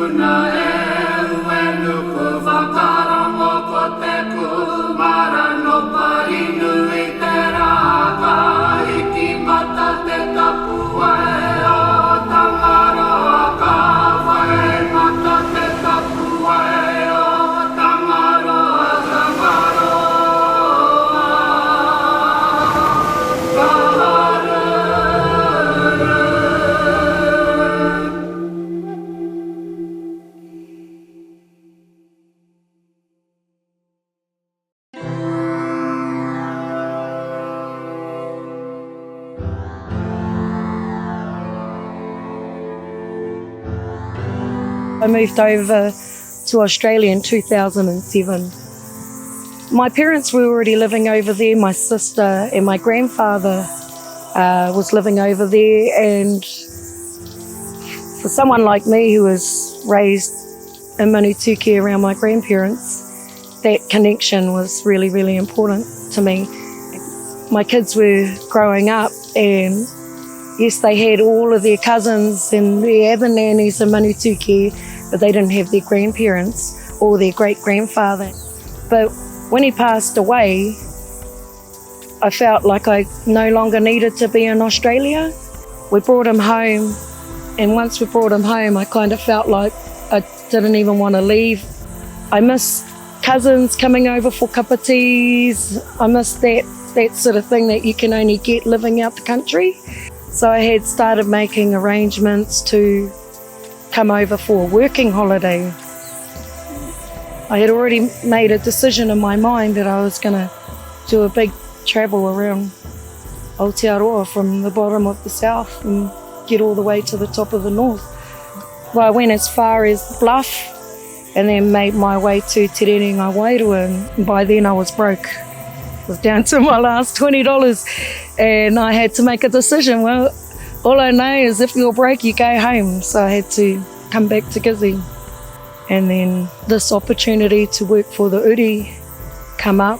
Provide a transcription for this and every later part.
tuna e Uenuku Whakarongo ko te kumara no parinu I te raka hiki mata te tapua e o Tangaroa ka whae mata te tapua e o Tangaroa Tangaroa I moved over to Australia in 2007. My parents were already living over there. My sister and my grandfather was living over there, and for someone like me who was raised in Manutuki around my grandparents, that connection was really, really important to me. My kids were growing up, and yes, they had all of their cousins and their other nannies in Manutuki, but they didn't have their grandparents or their great-grandfather. But when he passed away, I felt like I no longer needed to be in Australia. We brought him home, and once we brought him home, I kind of felt like I didn't even want to leave. I miss cousins coming over for cup of teas. I miss that sort of thing that you can only get living out the country. So I had started making arrangements to come over for a working holiday. I had already made a decision in my mind that I was going to do a big travel around Aotearoa from the bottom of the south and get all the way to the top of the north. Well, I went as far as Bluff and then made my way to Te Rerenga Wairua, and by then I was broke. I was down to my last $20 and I had to make a decision. Well, all I know is if you're broke, you go home. So I had to come back to Kennzy. And then this opportunity to work for the Uri come up.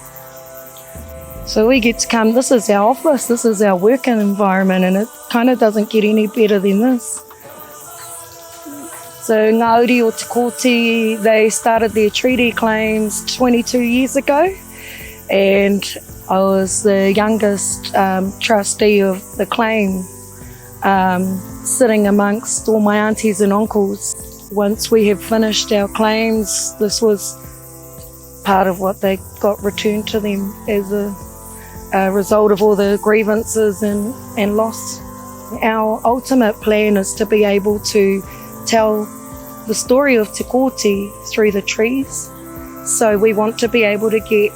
So we get to come, this is our office, this is our working environment, and it kind of doesn't get any better than this. So Ngā Uri o Te Kōti, they started their treaty claims 22 years ago, and I was the youngest trustee of the claim, sitting amongst all my aunties and uncles. Once we had finished our claims, this was part of what they got returned to them as a result of all the grievances and loss. Our ultimate plan is to be able to tell the story of Te Kōti through the trees. So we want to be able to get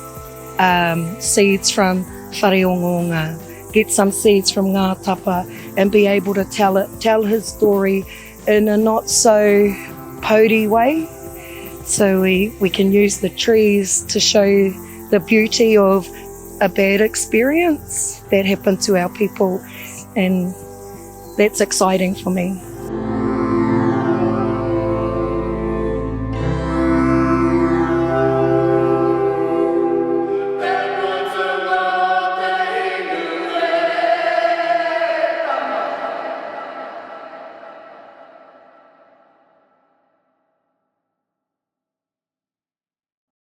seeds from Whareongonga, get some seeds from Ngā Tapa, and be able to tell his story in a not so pōuri way. So we can use the trees to show the beauty of a bad experience that happened to our people, and that's exciting for me.